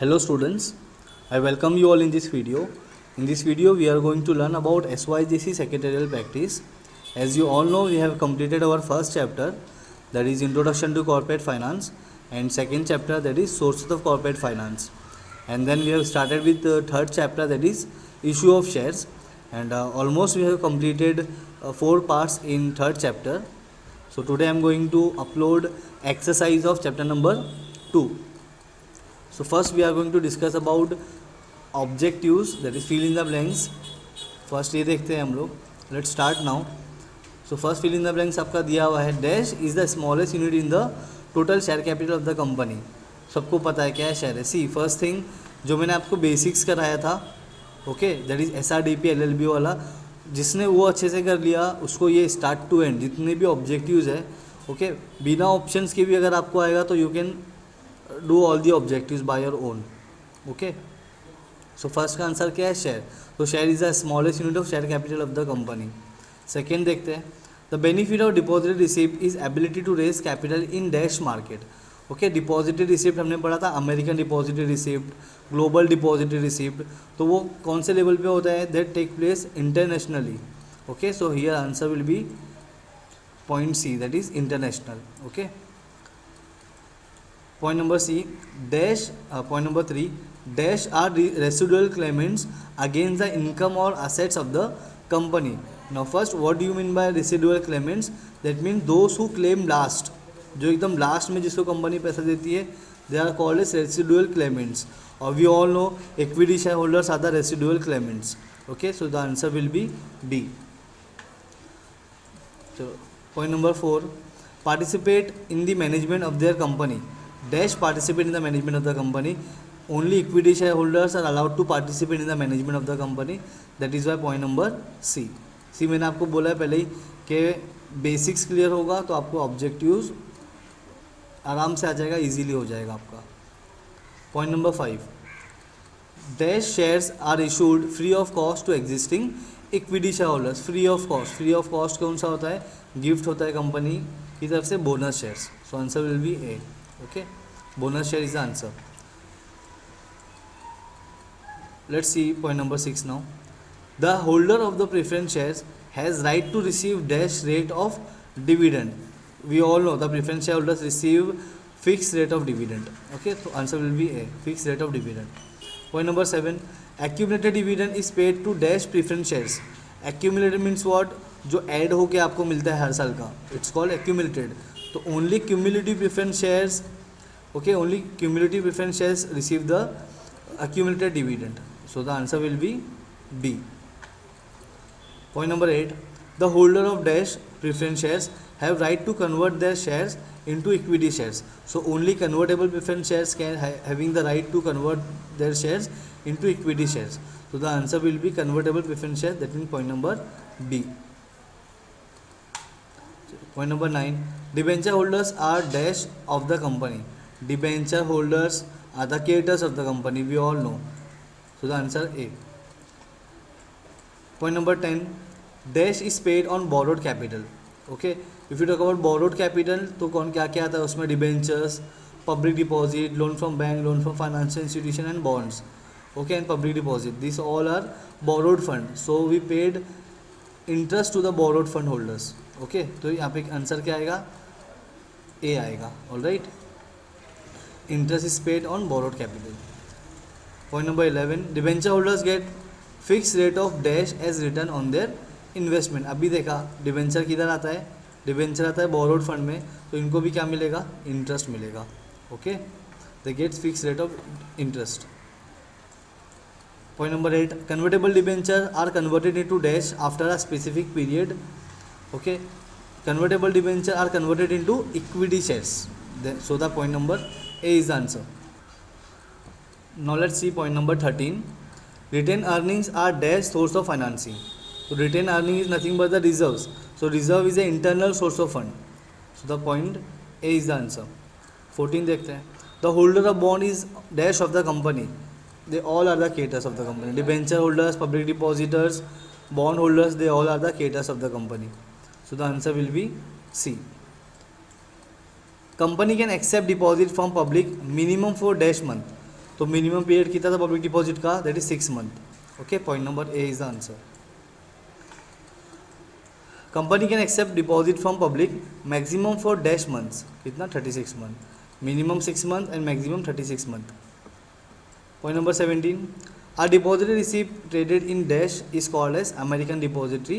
Hello students, I welcome you all in this video. In this video we are going to learn about SYGC secretarial practice. As you all know, we have completed our first chapter, that is Introduction to Corporate Finance, and second chapter, that is Sources of Corporate Finance. And then we have started with the third chapter, that is Issue of Shares, and almost we have completed 4 parts in third chapter. So today I am going to upload exercise of chapter number 2. So first we are going to discuss about objectives, that is fill in the blanks. First ये देखते हैं हम लोग. Let's start now. So first fill in the blanks आपका दिया हुआ है. Dash is the smallest unit in the total share capital of the company. सबको पता है क्या है शेयर है. सी फर्स्ट थिंग जो मैंने आपको बेसिक्स कराया था, okay, that is SRDP LLB वाला. जिसने वो अच्छे से कर लिया उसको ये स्टार्ट टू एंड जितने भी ऑब्जेक्टिव्स है, ओके, बिना ऑप्शंस के भी अगर आपको आएगा तो you can do all the objectives by your own. Okay, so first का आंसर क्या है? शेयर. तो share is the smallest unit of share capital of the company. Second देखते हैं. The benefit of deposited receipt is ability to raise capital in dash market. Okay, deposited receipt हमने पढ़ा था, American deposited receipt, global deposited receipt. तो वो कौन से level पे होता है? That take place internationally. Okay, so here answer will be point C, that is international. Okay, point number C, dash point number 3, dash are residual claimants against the income or assets of the company. Now first, what do you mean by residual claimants? That means those who claim last, जो एकदम last में जिसको company पैसा देती है, they are called as residual claimants. Or we all know equity shareholders are the residual claimants. Okay, so the answer will be B. So point number 4, participate in the management of their company. Dash participate in the management of the company. Only equity shareholders are allowed to participate in the management of the company. That is why point number C. सी मैंने आपको बोला है पहले ही कि basics clear होगा तो आपको objectives आराम से आ जाएगा, इजीली हो जाएगा आपका. Point number 5, dash shares are issued free of cost to existing equity share holders. Free of cost, free of cost कौन सा होता है? गिफ्ट होता है कंपनी की तरफ से, bonus shares. So answer will B A. Okay, bonus share is the answer. Let's see point number 6 now. The holder of the preference shares has right to receive dash rate of dividend. We all know the preference shareholders receive fixed rate of dividend. Okay, so answer will be A, fixed rate of dividend. Point number 7, accumulated dividend is paid to dash preference shares. Accumulated means what? जो add होके आपको मिलता है हर साल का, it's called accumulated. तो only cumulative preference shares, okay, only cumulative preference shares receive the accumulated dividend. So the answer will be B. Point number 8, the holder of dash preference shares have right to convert their shares into equity shares. So only convertible preference shares can having the right to convert their shares into equity shares. So the answer will be convertible preference shares. That means point number B. Point number 9, debenture holders are dash of the company. Debenture holders are the creditors of the company, we all know. So the answer A. Point number 10, dash is paid on borrowed capital. Okay, if you talk about borrowed capital तो कौन क्या क्या आता है उसमें? Debentures, public deposit, loan from bank, loan from financial institution and bonds. Okay, and public deposit, this all are borrowed fund. So we paid interest to the borrowed fund holders. Okay, तो यहाँ पे answer क्या आएगा? A आएगा. All right, interest is paid on borrowed capital. Point number 11, debenture holders get fix rate of dash as return on their investment. अभी देखा debenture किधर आता है? डिबेंचर आता है बोरोड फंड में, तो इनको भी क्या मिलेगा? इंटरेस्ट मिलेगा. Okay, they get fix rate of interest. Point number 8, convertible debenture are converted into dash after a specific period. Okay, convertible debenture are converted into equity shares. So the point number A is the answer. Now let's see point number 13. Retained earnings are dash source of financing. So retained earning is nothing but the reserves. So reserve is an internal source of fund. So the point A is the answer. 14 देखते हैं. The holder of bond is dash of the company. They all are the creditors of the company. Debenture holders, public depositors, bond holders, they all are the creditors of the company. So the answer will be C. Company can accept deposit from public minimum for dash month. तो minimum period कितना था public deposit का, that is 6 month. Okay, point number A is the answer. Company can accept deposit from public maximum for dash months, कितना 36 month, minimum 6 month and maximum 36 month. Point number 17, a depository receipt traded in dash is called as American depository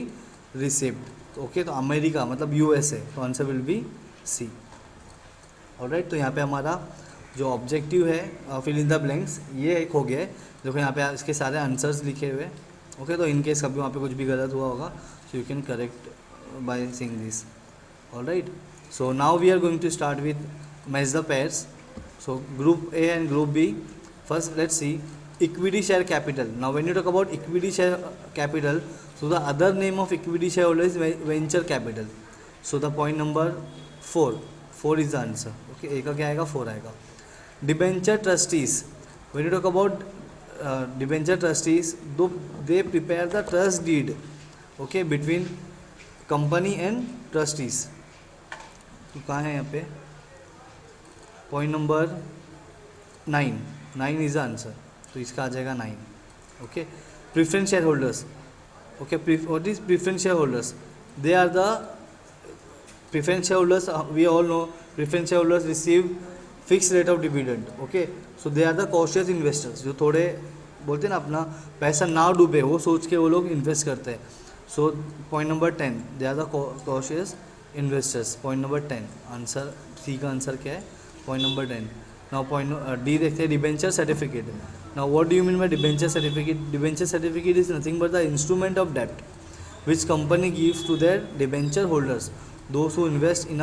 receipt। Okay, तो America मतलब USA, तो answer will be C. All right, तो यहाँ पे हमारा जो objective है फिल इन द ब्लैंक्स ये एक हो गया है। देखो यहाँ पे इसके सारे आंसर्स लिखे हुए। ओके, तो इन केस कभी वहाँ पे कुछ भी गलत हुआ होगा so you can correct by seeing this. All right, so now we are going to start with match the pairs. So group A and group B. First, let's see equity share capital. Now, when you talk about equity share capital, so the other name of equity shareholder is venture capital. So the point number 4 is the answer. Okay, A का क्या आएगा, 4 आएगा। Debenture trustees. When you talk about debenture trustees, they prepare the trust deed. Okay, between company and trustees. तो कहाँ है यहाँ पे point number 9 is the answer, तो इसका आ जाएगा 9। Okay, preference share holders. Okay, what is preference share holders? They are the preference share holders, we all know preference share holders receive fix rate of dividend. Okay, so they are the cautious investors, जो थोड़े बोलते हैं ना अपना पैसा ना डूबे वो सोच के वो लोग इन्वेस्ट करते हैं। So point number 10, they are the cautious investors. Point number 10 answer, c का आंसर क्या है, point number 10। Now point d देखते हैं, debenture certificate. Now what do you mean by debenture certificate? Debenture certificate is nothing but the instrument of डेब्ट which company gives to their debenture holders, those who invest in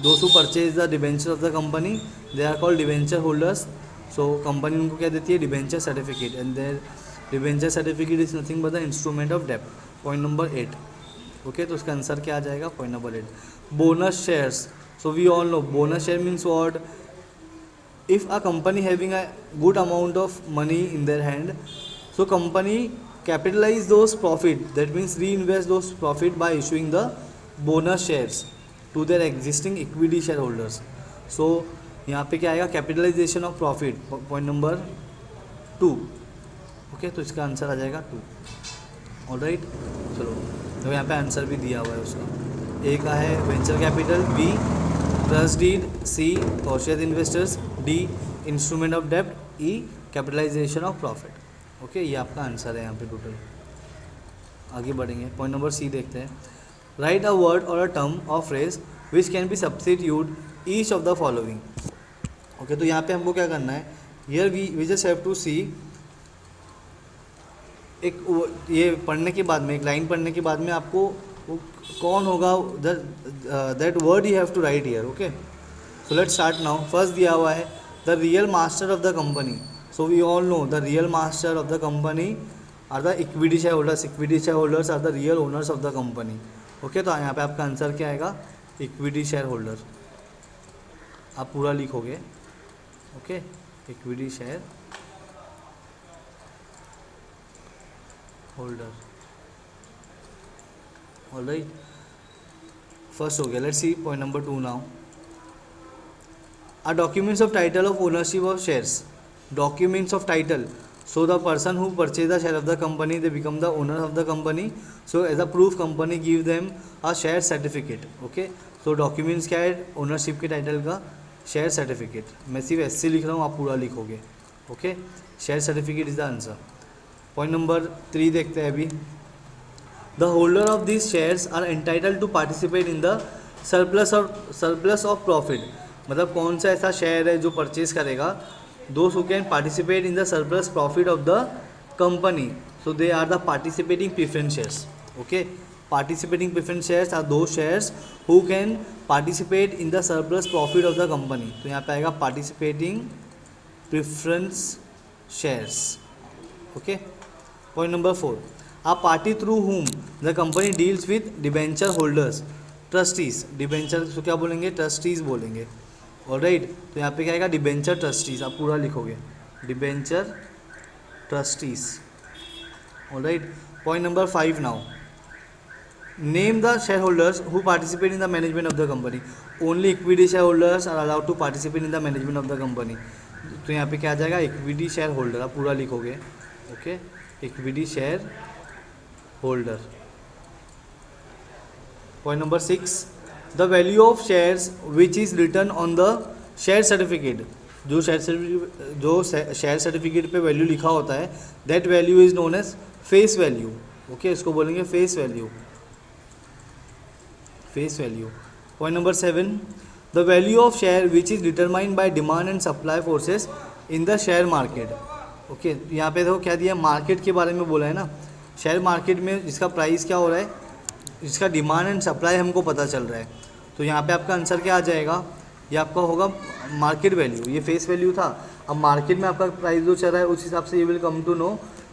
those who purchase the debenture of the company, they are called debenture holders. So company उनको क्या देती है, debenture certificate, and their debenture certificate is nothing but the instrument of डेब्ट। Point number 8। Okay, तो उसका answer क्या आ जाएगा, point number 8। Bonus shares. So we all know bonus share means what? If a company having a good amount of money in their hand, so company capitalize those profit, that means reinvest those profit by issuing the bonus shares to their existing equity shareholders. So यहाँ पे क्या आएगा, capitalisation of profit, point number 2। Okay, तो इसका answer आ जाएगा 2। Alright, चलो तो यहाँ पे आंसर भी दिया हुआ है उसका। ए का है venture capital, B trust deed, C cautious investors, D instrument of डेब्ट, E capitalisation of profit. Okay, ये आपका आंसर है यहाँ पे टोटल। आगे बढ़ेंगे, पॉइंट नंबर सी देखते हैं। Right a word or a term of phrase which can be substitute each of the following. Okay, तो यहाँ पे हमको क्या करना है, here we just have to see, एक ये पढ़ने के बाद में, एक लाइन पढ़ने के बाद में आपको कौन होगा, that word you have to write here. Okay, so let's start now. First दिया हुआ है the real master of the company. So we all know the real master of the company are the equity share holders. Equity share holders are the real owners of the company. Okay, तो यहाँ पे आपका answer क्या आएगा, equity share holder. आप पूरा लिखोगे। Okay, equity share holder. All right, first हो गया। Let's see point number 2 now. Are documents of title of ownership of shares. Documents of title. So the person who purchase the share of the company, they become the owner of the company. So as a proof, company give them a share certificate. Okay. So documents क्या है, ownership के title का share certificate. मैं सिर्फ SC लिख रहा हूँ, आप पूरा लिखोगे। Okay. Share certificate is the answer. Point number 3 देखते हैं अभी। The holder of these shares are entitled to participate in the surplus of profit. मतलब कौन सा ऐसा शेयर है जो परचेज करेगा, those who can participate in the surplus profit of the company, so they are the participating preference shares. Okay, participating preference shares are those shares who can participate in the surplus profit of the company. तो यहाँ पे आएगा participating preference shares. Okay, point number 4, a party through whom the company deals with debenture holders, trustees. Debenture तो क्या बोलेंगे, trustees बोलेंगे। Alright, तो यहाँ पे क्या आएगा, डिबेंचर ट्रस्टीज। आप पूरा लिखोगे, debenture trustees. All right, point number 5 now. Name the share holders who participate in the management of the company. Only equity share holders are allowed to participate in the management of the company. तो यहाँ पे क्या आ जाएगा, equity share holder, आप पूरा लिखोगे, okay, equity share holder. Point number 6, the value of shares which is return on the share certificate, जो शेयर सर्टिफिकेट पे वैल्यू लिखा होता है, that value is known as face value, okay, इसको बोलेंगे face value, face value. Point number 7, the value of share which is determined by demand and supply forces in the share market, okay, यहाँ पे देखो क्या दिया, market के बारे में बोला है ना, शेयर मार्केट में जिसका प्राइस क्या हो रहा है, जिसका डिमांड एंड सप्लाई हमको पता चल रहा है, तो यहाँ पे आपका आंसर क्या आ जाएगा, ये आपका होगा मार्केट वैल्यू, ये फेस वैल्यू था। अब मार्केट में आपका प्राइस जो चल रहा है उस हिसाब से ये विल कम टू नो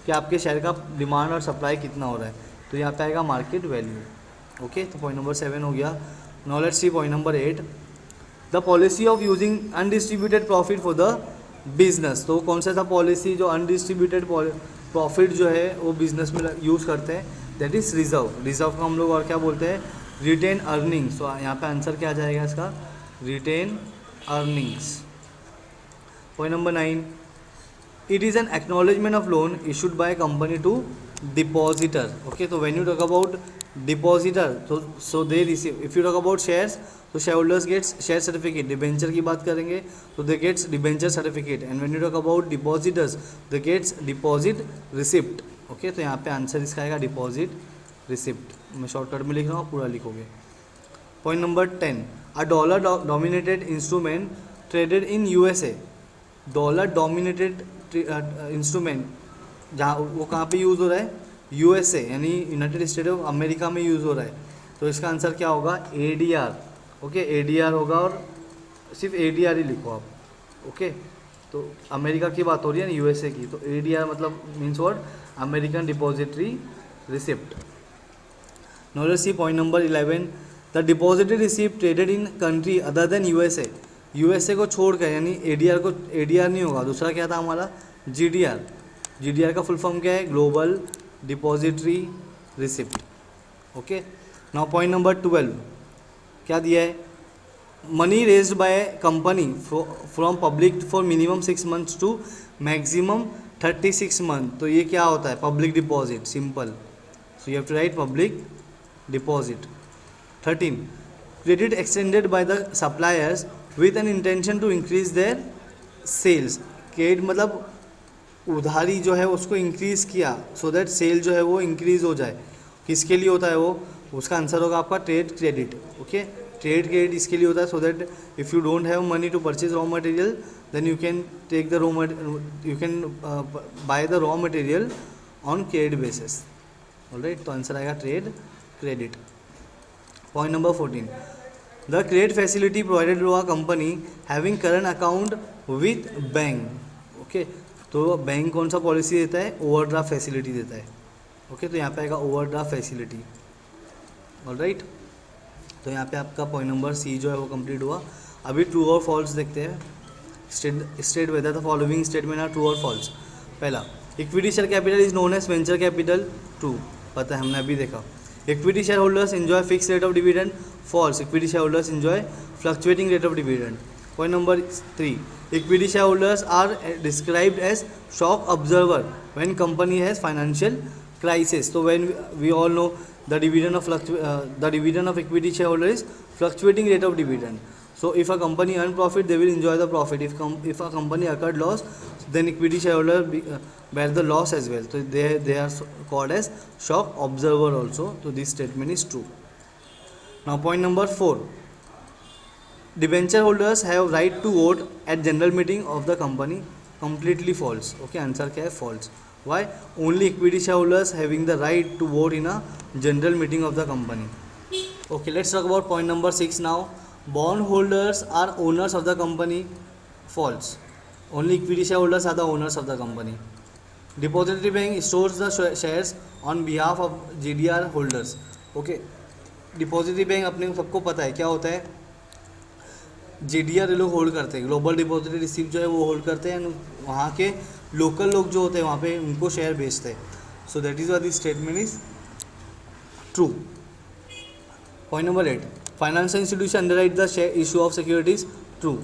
कि आपके शेयर का डिमांड और सप्लाई कितना हो रहा है, तो यहाँ पे आएगा मार्केट वैल्यू, ओके। तो पॉइंट नंबर 7 हो गया। Now let's see point number 8, the policy of using undistributed profit for the business, तो कौन सा था पॉलिसी जो अनडिस्ट्रीब्यूटेड प्रॉफिट जो है वो बिजनेस में यूज़ करते हैं, दैट इज़ रिजर्व। रिजर्व को हम लोग और क्या बोलते हैं, रिटेन अर्निंग्स। तो यहाँ पे आंसर क्या आ जाएगा इसका, retain earnings. Point number 9, it is an acknowledgement of loan issued by company to depositor, okay. तो when you talk about depositor, तो so they receive, if you talk about shares, तो share holders gets share certificate, debenture की बात करेंगे तो they gets debenture certificate, and when you talk about depositors they gets deposit receipt, okay. तो यहाँ पे answer इसका आएगा डिपॉजिट रिसिप्ट, मैं शॉर्टकट में लिख रहा हूँ, पूरा लिखोगे। Point number 10, a dollar dominated instrument traded in USA, dollar dominated instrument जहाँ वो कहाँ पे यूज़ हो रहा है, यूएसए यानी यूनाइटेड स्टेट ऑफ अमेरिका में यूज़ हो रहा है, तो इसका आंसर क्या होगा, एडीआर, ओके, एडीआर होगा, और सिर्फ एडीआर ही लिखो आप, ओके। तो अमेरिका की बात हो रही है ना, यूएसए की, तो एडीआर मतलब means what, American depository receipt. Now let's see point number 11, the depository receipt traded in country other than USA, USA को छोड़कर, यानी एडीआर को, एडीआर नहीं होगा, दूसरा क्या था हमारा, जीडीआर। जीडीआर का फुल फॉर्म क्या है, global depository receipt, okay. Now point number 12, क्या दिया है, money raised by company from public for minimum 6 months to maximum 36 month, तो ये क्या होता है, public deposit, simple, so you have to write public deposit. 13, credit extended by the suppliers with an intention to increase their sales, credit मतलब उधारी जो है उसको इंक्रीज़ किया, सो दैट सेल जो है वो इंक्रीज़ हो जाए, किसके लिए होता है वो, उसका आंसर होगा आपका trade credit, okay. Trade credit इसके लिए होता है, so that if you don't have money to purchase raw material then you can take the you can buy the raw material on credit basis, alright. तो answer आएगा trade credit. Point number 14, the credit facility provided to a company having current account with bank, okay. तो bank कौन सा policy देता है, overdraft facility देता है, okay. तो यहाँ पे आएगा ओवरड्राफ्ट फैसिलिटी, ऑलराइट। तो यहाँ पे आपका पॉइंट नंबर सी जो है वो कंप्लीट हुआ। अभी ट्रू और फॉल्स देखते हैं, state whether the following statement are true or false. पहला, equity share capital is known as venture capital, true, पता है हमने अभी देखा। Equity share holders enjoy fix rate of dividend, false, equity share holders enjoy fluctuating rate of dividend. Point number 3, equity shareholders are described as shock observer when company has financial crisis. So when we all know the dividend of equity shareholder is fluctuating rate of dividend. So if a company earn profit, they will enjoy the profit. If a company occurred loss, then equity shareholder bear the loss as well. So they are called as shock observer also. So this statement is true. Now point number 4. Debenture holders have right to vote at general meeting of the company, completely false, okay. Answer क्या है, false. Why, only equity share holders having the right to vote in a general meeting of the company, okay. Let's talk about point number 6 now. Bond holders are owners of the company, false, only equity share holders are the owners of the company. Depository bank stores the shares on behalf of GDR holders, okay. Depository bank अपने सबको पता है क्या होता है, GDR लोग hold करते हैं, ग्लोबल डिपॉजिटरी रिसिप्ट जो है वो होल्ड करते हैं, वहाँ के लोकल लोग जो होते हैं वहाँ पे उनको शेयर बेचते हैं, so that is why this statement is true. Point number 8, financial institution underwrite the share issue of securities, true.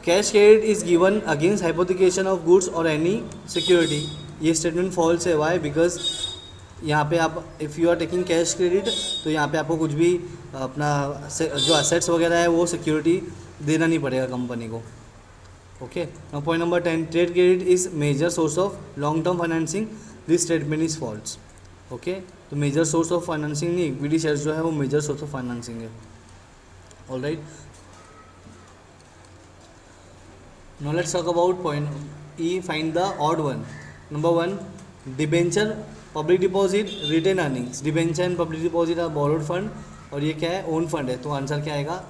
Cash credit is given against hypothecation of goods or any security. ये statement false है. Why? Because यहाँ पे आप if you are taking cash credit तो यहाँ पे आपको कुछ भी अपना जो असेट्स वगैरह है वो सिक्योरिटी देना नहीं पड़ेगा कंपनी को. Okay. Now point number 10, trade credit is major source of long term financing. This statement is false. Okay. तो मेजर सोर्स ऑफ फाइनेंसिंग नहीं, इक्विटी शेयर्स जो है वो मेजर सोर्स ऑफ फाइनेंसिंग है. All right. Now let's talk about point E. Find the odd one. Number 1, debenture, public deposit, retain earnings. Debenture and public deposit are borrowed fund और ये क्या है? Own fund है. तो answer क्या आएगा?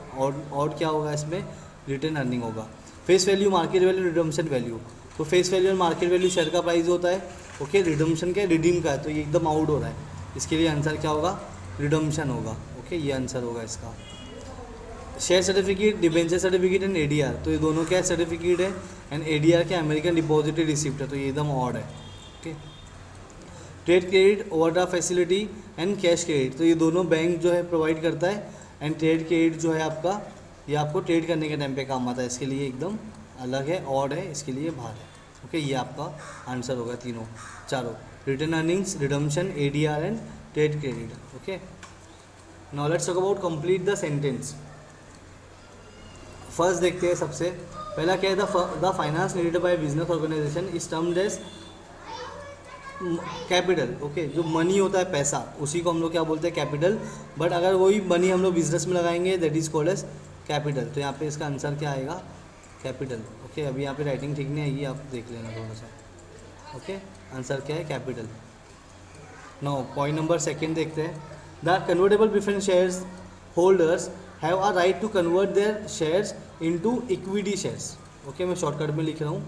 Odd क्या होगा इसमें? रिटेन अर्निंग होगा. Face value, market value, redemption value. तो फेस वैल्यू और मार्केट वैल्यू शेयर का प्राइस होता है. ओके. रिडम्पशन क्या है? रिडीम का है. तो ये एकदम आउट हो रहा है. इसके लिए आंसर क्या होगा? रिडम्पशन होगा. ओके. ये आंसर होगा इसका. Share certificate, debenture certificate and ADR. तो ये दोनों क्या सर्टिफिकेट है एंड एडीआर क्या? अमेरिकन डिपॉजिटरी रिसिप्ट है. तो ये एकदम ऑड है. Okay. Trade credit, overdraft facility and cash credit. तो ये दोनों बैंक जो है प्रोवाइड करता है एंड ट्रेड क्रेडिट जो है आपका ये आपको ट्रेड करने के टाइम पे काम आता है. इसके लिए एकदम अलग है, ऑड है, इसके लिए बाहर है. ओके. ये आपका आंसर होगा तीनों चारों. Return earnings, redemption, ADR and trade credit. Okay. Now let's talk about complete the sentence. First देखते हैं. सबसे पहला क्या है? The finance needed by business organisation is termed as capital. Okay. जो मनी होता है, पैसा, उसी को हम लोग क्या बोलते हैं? कैपिटल. बट अगर वही मनी हम लोग बिजनेस में लगाएंगे that is called as capital. तो यहाँ पे इसका आंसर क्या आएगा? कैपिटल. ओके. अभी यहाँ पे राइटिंग ठीक नहीं आएगी, आप देख लेना थोड़ा सा. ओके. आंसर क्या है? कैपिटल. नाउ पॉइंट नंबर 2 देखते हैं. The convertible preference shares holders have a right to convert their shares into equity shares. Okay. मैं शॉर्टकट में लिख रहा हूँ.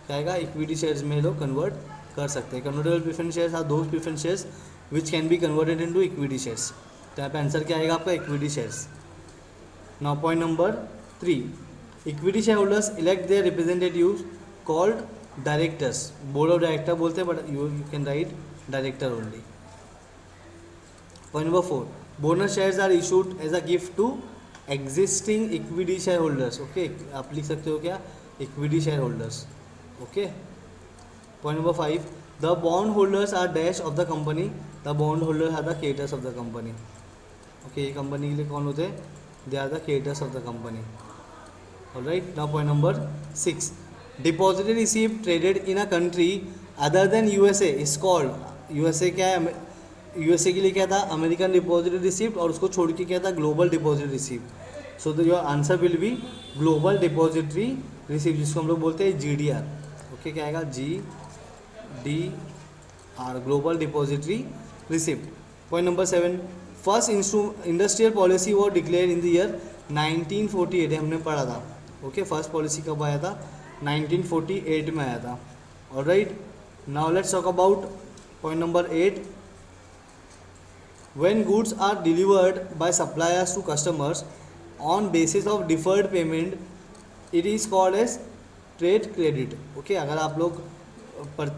क्या आएगा? इक्विटी शेयर्स में लोग कन्वर्ट कर सकते हैं. Convertible preference shares are those preference shares which can be converted into equity shares. तो यहाँ पे आंसर क्या आएगा आपका? Equity shares. Now point number 3, equity share holders elect their representatives called directors. Board of director बोलते हैं but you can write director only. Point number 4, bonus shares are issued as a gift to existing equity share holders. Okay. आप लिख सकते हो क्या? Equity share holders. Okay. Point number 5, the bond holders are dash of the company. The bond holders are the creditors of the company. Okay. ये company के लिए कौन होते हैं? They are the creditors of the company. Alright. Now point number 6, depository received traded in a country other than USA is called. USA क्या है? USA के लिए क्या था? अमेरिकन डिपॉजिटरी रिसीव्ड और उसको छोड़ के क्या था? Global depository received. So the your answer will B global depository received, जिसको हम लोग बोलते हैं जीडीआर. ओके. क्या आएगा? GDR, global depository receipt. Point number 7, first industrial policy वो डिक्लेयर इन द ईयर 1948. हमने पढ़ा था. ओके. फर्स्ट पॉलिसी कब आया था? 1948 में आया था. Alright. Now let's talk about point number 8, when goods are delivered by suppliers to customers on basis of deferred payment it is called as trade credit. Okay. अगर आप लोग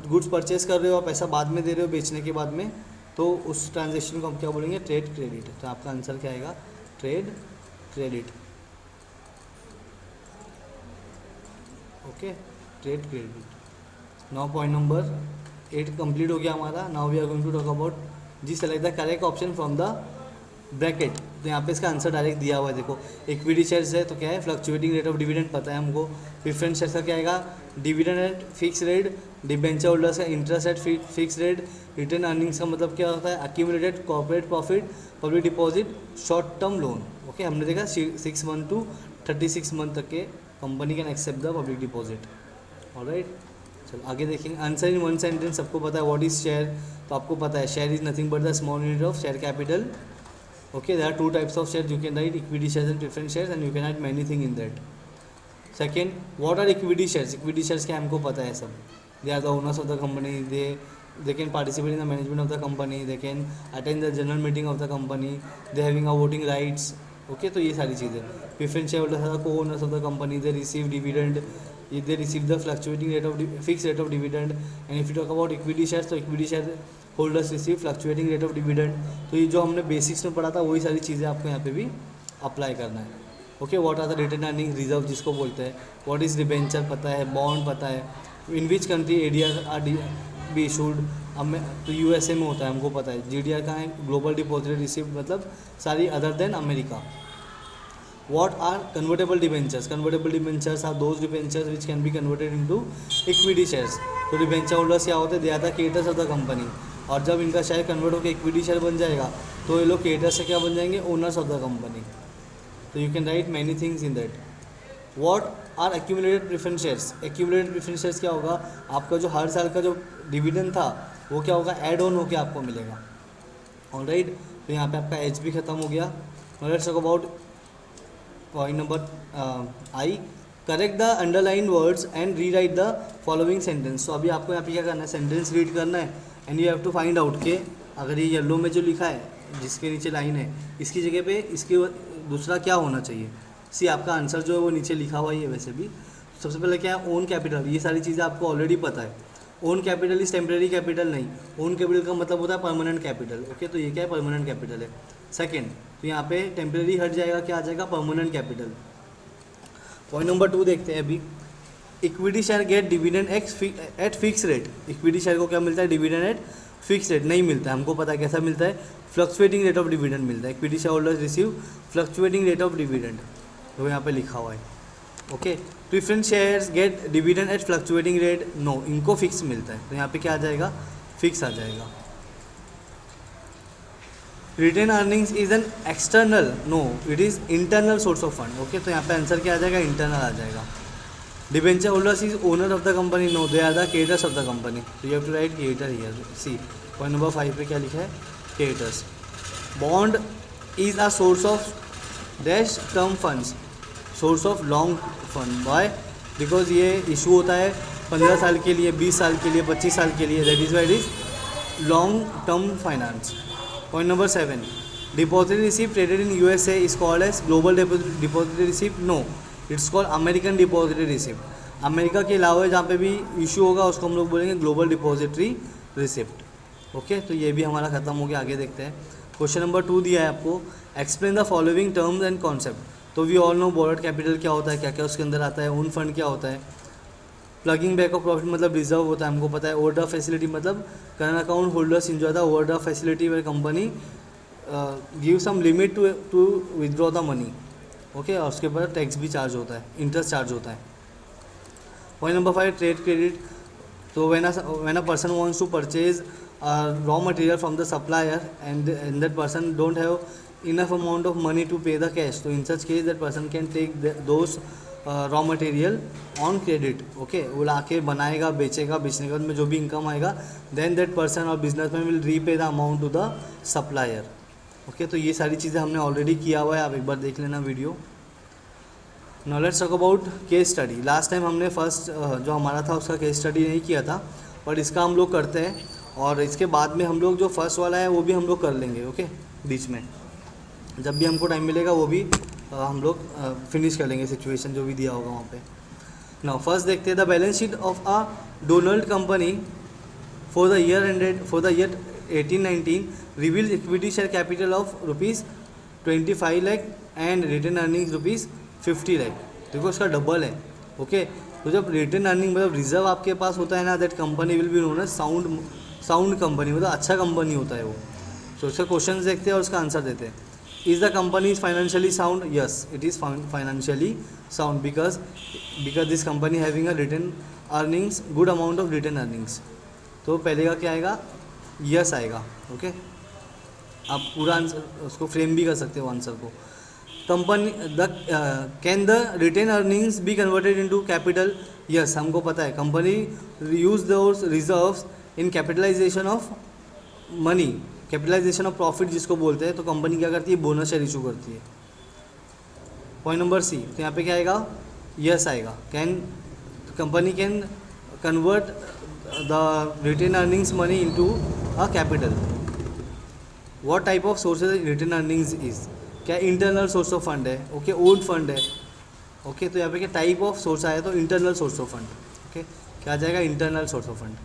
गुड्स परचेज कर रहे हो और पैसा बाद में दे रहे हो बेचने के बाद में, तो उस ट्रांजेक्शन को हम क्या बोलेंगे? Trade credit. तो आपका आंसर क्या आएगा? Trade credit. Okay. Trade credit. Now point number 8 complete हो गया हमारा. Now we are going to talk about G select the correct option from the bracket. तो यहाँ पे इसका आंसर डायरेक्ट दिया हुआ है. देखो, इक्विटी शेयर्स है तो क्या है? फ्लक्चुएटिंग रेट ऑफ डिविडेंड पता है हमको. प्रेफरेंस शेयर्स का क्या आएगा? Dividend at fix rate. Debenture holders का interest at fix rate. Return earnings का मतलब क्या होता है? Accumulated corporate profit. Public deposit, short term loan. Okay. हमने देखा 6 मंथ टू 36 मंथ तक के company can accept the public deposit. Alright. चलो आगे देखेंगे. आंसर इन वन सेंटेंस सबको पता है. What is share? तो आपको पता है share is nothing but the small unit of share capital. Okay, there are 2 types of shares. You can write equity shares and preference shares, and you can add many things in that. Second, what are equity shares? Equity shares क्या हमको पता है सब. They are the owners of the company. They can participate in the management of the company. They can attend the general meeting of the company. They having a voting rights. Okay, तो ये सारी चीज़ें. Preference shareholders are the co-owners of the company. They receive dividend. They receive the fluctuating rate of fixed rate of dividend. And if you talk about equity shares, तो equity share holders receive fluctuating rate of dividend. तो ये जो हमने basics में पढ़ा था वही सारी चीज़ें आपको यहाँ पे भी अप्लाई करना है. Okay, what are the return earning reserve जिसको बोलते हैं, व्हाट इज डिबेंचर पता है, बॉन्ड पता है, in which country ADR are be issued, अब तो यूएसए में होता है हमको पता है, जीडीआर कहाँ है, ग्लोबल डिपॉजिट रिसिप्ट मतलब सारी other than America. What are convertible debentures? Convertible debentures are those debentures which can be converted into equity shares. तो डिबेंचर होल्डर्स क्या होते हैं, they are the creditors of the company, और जब इनका share convert होकर इक्विटी शेयर बन जाएगा तो ये लोग क्रिएटर्स से क्या बन जाएंगे, ओनर्स ऑफ द कंपनी. तो you can write many things in that. What are accumulated preference shares? Accumulated preference shares क्या होगा, आपका जो हर साल का जो डिविडेंड था वो क्या होगा, एड ऑन होकर आपको मिलेगा. ऑलराइट, तो यहाँ पे आपका एच भी खत्म हो गया. Let's talk about point number I, correct the underline words and re right the following sentence. तो अभी आपको यहाँ पे क्या करना है, सेंटेंस रीड करना है and you have to find out के अगर ये येलो में जो लिखा है जिसके नीचे लाइन है इसकी जगह पे इसके दूसरा क्या होना चाहिए. सी आपका आंसर जो है वो नीचे लिखा हुआ ही है. वैसे भी सबसे पहले क्या है, ओन कैपिटल. ये सारी चीज़ें आपको ऑलरेडी पता है. Own capital is temporary capital नहीं, ओन कैपिटल का मतलब होता है परमानेंट कैपिटल. ओके, तो ये क्या है, परमानेंट कैपिटल है. सेकेंड, तो यहाँ पे टेम्प्रेरी हट जाएगा, क्या आ जाएगा, परमानेंट कैपिटल. पॉइंट नंबर 2 देखते हैं अभी. Equity share gate dividend at fix rate. Equity share को क्या मिलता है, डिविडेंड एट फिक्स रेट नहीं मिलता है. हमको पता है कैसा मिलता है, फ्लक्चुएटिंग रेट ऑफ डिविडेंड मिलता है. Equity share holders receive fluctuating rate of dividend, तो यहाँ पे लिखा हुआ है. Okay, preference shares get dividend at fluctuating rate, no, इनको फिक्स मिलता है. तो यहाँ पे क्या आ जाएगा, फिक्स आ जाएगा. Retain earnings is an external, no it is internal source of fund. Okay, तो यहाँ पे आंसर क्या आ जाएगा, इंटरनल आ जाएगा. Debenture holders is owner of the company, no they are the creditors of the company. तो you have to write creditor here. See point number 5 पे क्या लिखा है, creditors. Bond is a source of dash term funds, source of long fund. Why, because ये issue होता है 15 साल के लिए, 20 साल के लिए, 25 साल के लिए. That is why it is long term finance. Point number 7, depository receipt traded in USA is called as global depository receipt. No, it's called American depository receipt. America के अलावा जहाँ पे भी इशू होगा उसको हम लोग बोलेंगे ग्लोबल डिपॉजिटरी रिसिप्ट. ओके, तो ये भी हमारा खत्म हो गया. आगे देखते हैं. क्वेश्चन नंबर 2 दिया है आपको, explain the following terms and concept. तो we all know borrowed capital क्या होता है, क्या क्या उसके अंदर आता है. ओन फंड क्या होता है, प्लगिंग बैक ऑफ प्रॉफिट मतलब रिजर्व होता है, हमको पता है. ओवरड्राफ्ट फैसिलिटी मतलब current account holders enjoy the overdraft facility where company give some limit to withdraw the money. Okay, और उसके बाद टैक्स भी चार्ज होता है, इंटरेस्ट चार्ज होता है. Point number 5, trade credit. तो when a person wants to purchase raw material from the supplier and that person don't have enough amount of money to pay the cash, तो in such case that person can take those raw material on credit. Okay, वो ला के बनाएगा, बेचेगा, बेचने के बाद में जो भी इनकम आएगा then that person or businessman will repay the amount to the supplier. Okay, तो ये सारी चीज़ें हमने ऑलरेडी किया हुआ है, आप एक बार देख लेना video. Now let's talk about case study. Last time हमने फर्स्ट जो हमारा था उसका केस स्टडी नहीं किया था, बट इसका हम लोग करते हैं. और इसके बाद में हम लोग जो फर्स्ट वाला है वो भी हम लोग कर लेंगे. ओके, बीच में जब भी हमको टाइम मिलेगा वो भी हम लोग फिनिश कर लेंगे, सिचुएशन जो भी दिया होगा वहाँ पे. नाउ फर्स्ट देखते हैं the balance sheet of a Donald company for the year 1819 reveals equity share capital of ₹25 lakh and retain earnings ₹50 lakh. देखो उसका डबल है. ओके, तो जब रिटेन अर्निंग मतलब रिजर्व आपके पास होता है ना, that company will be known as sound company, मतलब अच्छा कंपनी होता है वो. तो उसका क्वेश्चन देखते हैं और उसका आंसर देते हैं. Is the company is financially sound? Yes, it is financially sound because this company having a return earnings, good amount of return earnings. तो पहले का क्या आएगा, यस आएगा. ओके, आप पूरा आंसर उसको फ्रेम भी कर सकते हो आंसर को. Company can the retain earnings be converted into capital. Yes, हमको पता है company use those reserves in capitalisation of money, capitalisation of profit जिसको बोलते हैं. तो कंपनी क्या करती है, बोनस शेयर इशू करती है. पॉइंट नंबर सी, तो यहाँ पे क्या आएगा, यस आएगा. Company can convert the retain earnings money into a capital. What type of sources retain earnings is, क्या इंटरनल सोर्स ऑफ फंड है. ओके, ओन फंड है. ओके, तो यहाँ पे क्या टाइप ऑफ सोर्स आया, तो internal source of fund. Okay, क्या आ जाएगा, इंटरनल सोर्स ऑफ फंड.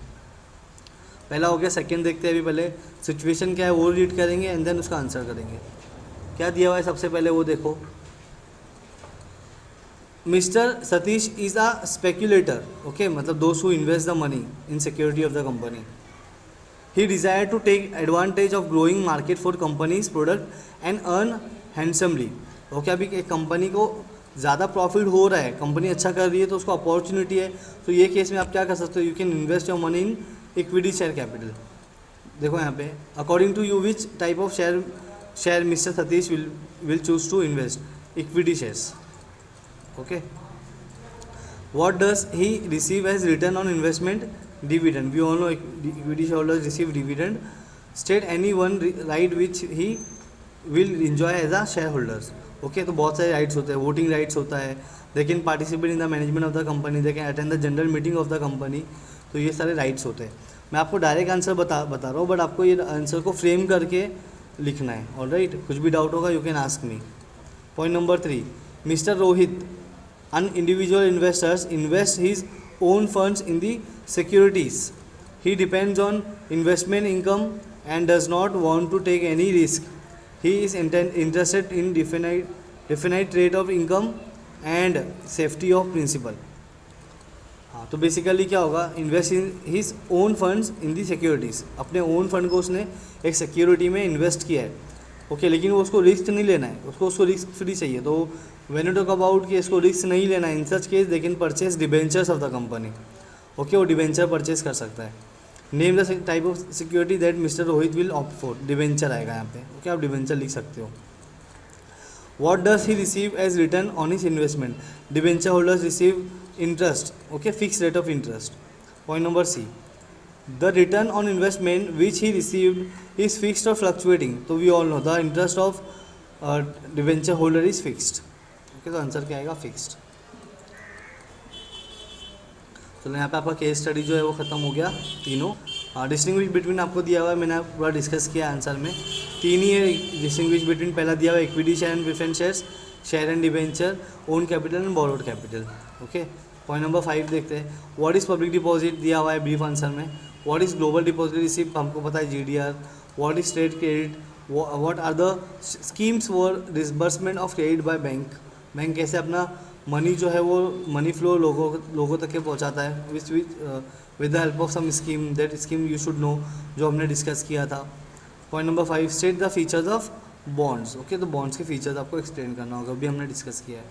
पहला हो गया. सेकंड देखते हैं अभी. पहले सिचुएशन क्या है वो रीड करेंगे एंड देन उसका आंसर करेंगे. क्या दिया हुआ है सबसे पहले वो देखो. Mister Satish is a speculator, okay, मतलब दोस्त who invest the money in security of the company. He desired to take advantage of growing market for companies product and earn handsomely. Okay, अभी एक कंपनी को ज़्यादा प्रॉफिट हो रहा है, company अच्छा कर रही है तो उसको अपॉर्चुनिटी है. तो ये केस में आप क्या कर सकते हो, you can invest your money in equity share capital. देखो यहाँ पे, according to you which type of share Mister Satish will choose to invest equity shares. Okay, what does he receive as return on investment? Dividend. We all know equity shareholders receive dividend. State any one right which he will enjoy as a shareholders. Okay, तो बहुत सारे rights होते हैं. Voting rights होता है, they can participate in the management of the company, they can attend the general meeting of the company. तो ये सारे राइट्स होते हैं. मैं आपको डायरेक्ट आंसर बता रहा हूँ, बट आपको ये आंसर को फ्रेम करके लिखना है. ऑलराइट, कुछ भी डाउट होगा you can ask me. Point number 3, mister Rohit, an individual investors invest his own funds in the securities. He depends on investment income and does not want to take any risk. He is interested in definite rate of income and safety of principal. हाँ, तो basically क्या होगा, invest in his own funds in the securities. अपने own fund को उसने एक security में invest किया है. ओके, लेकिन वो उसको रिस्क नहीं लेना है, उसको रिस्क फ्री चाहिए. तो व्हेन यू टॉक अबाउट कि इसको रिस्क नहीं लेना है, in such case they can purchase debentures of the company. Okay, वो डिबेंचर परचेज कर सकता है. Name the type of security that mister Rohit will opt for. Debenture आएगा यहाँ पे. ओके, आप डिबेंचर लिख सकते हो. What does he receive as return on his investment? Debenture holders receive interest. Okay, fixed rate of interest. Point number C. The return on investment which he received is fixed or fluctuating. So we all know the interest of debenture holder is fixed. Okay, तो answer क्या आएगा, fixed. चलो यहाँ पे आपका case study जो है वो ख़त्म हो गया. तीनों डिस्टिंग्विश बिटवीन आपको दिया हुआ है, मैंने पूरा डिस्कस किया आंसर में. तीन ही है डिस्टिंग्विश बिटवीन. पहला दिया हुआ equity share and preference shares, share and debenture, own capital and borrowed capital. Okay, point number 5 देखते हैं. व्हाट इज़ पब्लिक डिपॉजिट दिया हुआ है ब्रीफ आंसर में. What is global deposit receipt, हमको पता है GDR. What is trade credit, what are the schemes for disbursement of credit by bank. Bank कैसे अपना मनी जो है वो मनी फ्लो लोगों तक के पहुंचाता है with the help of some scheme. That scheme you should know, जो हमने डिस्कस किया था. Point number 5, state the features of bonds. Okay, तो बॉन्ड्स के फीचर्स आपको एक्सप्लेन करना होगा, अभी हमने डिस्कस किया है.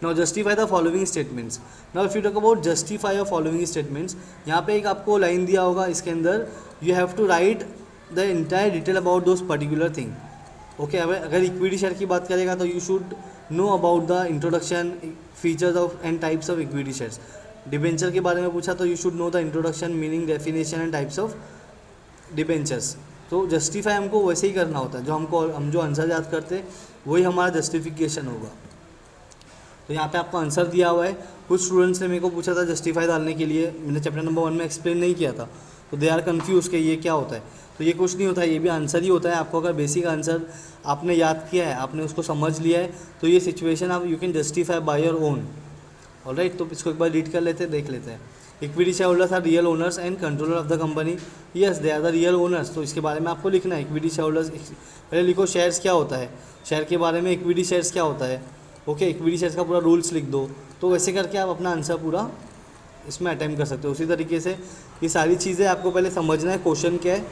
Now justify the following statements. Now if you talk about justify of following statements, यहाँ पे एक आपको लाइन दिया होगा, इसके अंदर you have to write the entire detail about those particular thing. Okay, अगर इक्विटी शेयर की बात करेगा तो you should know about the introduction, features of and types of equity shares. Debenture के बारे में पूछा तो you should know the introduction, meaning, definition and types of debentures. तो जस्टिफाई हमको वैसे ही करना होता है, हम जो आंसर याद करते हैं वही हमारा जस्टिफिकेशन होगा. तो यहाँ पे आपको आंसर दिया हुआ है. कुछ स्टूडेंट्स ने मेरे को पूछा था जस्टिफाई डालने के लिए, मैंने चैप्टर नंबर 1 में एक्सप्लेन नहीं किया था, तो दे आर कन्फ्यूज कि ये क्या होता है. तो ये कुछ नहीं होता है, ये भी आंसर ही होता है. आपको अगर बेसिक आंसर आपने याद किया है, आपने उसको समझ लिया है, तो ये सिचुएशन आप you can justify bye your own. Alright, तो इसको एक बार रीड कर लेते हैं, देख लेते हैं. Equity share holders are real owners and controller of the company. Yes, they are the real owners. तो इसके बारे में आपको लिखना है. इक्विटी शेयर होल्डर्स, पहले लिखो शेयर्स क्या होता है, शेयर के बारे में इक्विटी शेयर्स क्या होता है. ओके, इक्विटी शेयर्स का पूरा रूल्स लिख दो. तो वैसे करके आप अपना आंसर पूरा इसमें अटेम्प्ट कर सकते हो. उसी तरीके से ये सारी चीज़ें आपको पहले समझना है, क्वेश्चन क्या है,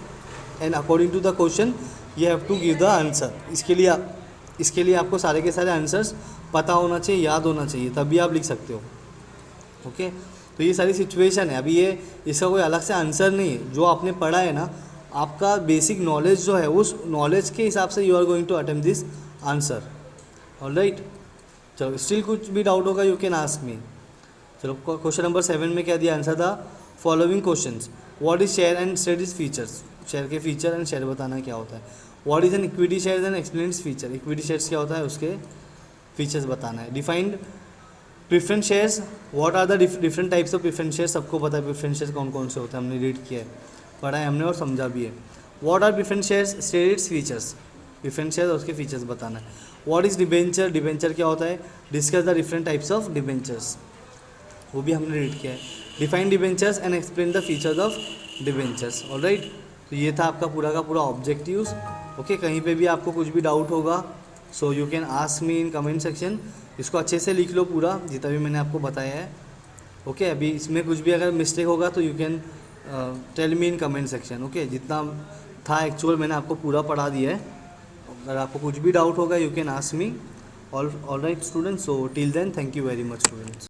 and according to the question you have to give the answer. इसके लिए आपको सारे के सारे आंसर्स पता होना चाहिए, याद होना चाहिए, तभी आप लिख सकते हो. ओके, तो ये सारी सिचुएशन है. अभी ये इसका कोई अलग से आंसर नहीं है, जो आपने पढ़ा है ना, आपका बेसिक नॉलेज जो है उस नॉलेज के हिसाब से you are going to attempt this answer. Alright, चलो स्टिल कुछ भी डाउट होगा यू कैन आस्क मी. चलो क्वेश्चन नंबर 7 में क्या दिया आंसर था, following questions. What is share and state is features. Share के फीचर एंड शेयर बताना क्या होता है. What is an equity share and explains feature. Equity shares क्या होता है, उसके फीचर्स बताना है. Defined preference shares. What are the different types of preference shares. सबको पता है प्रेफरेंस शेयर्स कौन कौन से होते हैं, हमने रीड किया है, पढ़ा है हमने और समझा भी है. What are preference shares, state its features. Preference share और उसके फीचर्स बताना है. What is debenture. डिबेंचर क्या होता है, discuss the different types of debentures, वो भी हमने रीड किया है. Define debentures and explain the features of debentures. Alright, तो ये था आपका पूरा का पूरा ऑब्जेक्टिव्स. ओके, कहीं पे भी आपको कुछ भी डाउट होगा so you can ask me in comment section. इसको अच्छे से लिख लो पूरा जितना भी मैंने आपको बताया है। ओके, अभी इसमें कुछ भी अगर मिस्टेक होगा तो you can tell me in comment section. Okay, जितना था एक्चुअल मैंने आपको पूरा पढ़ा दिया है। अगर आपको कुछ भी डाउट होगा you can ask me. All right students, so till then thank you very much students.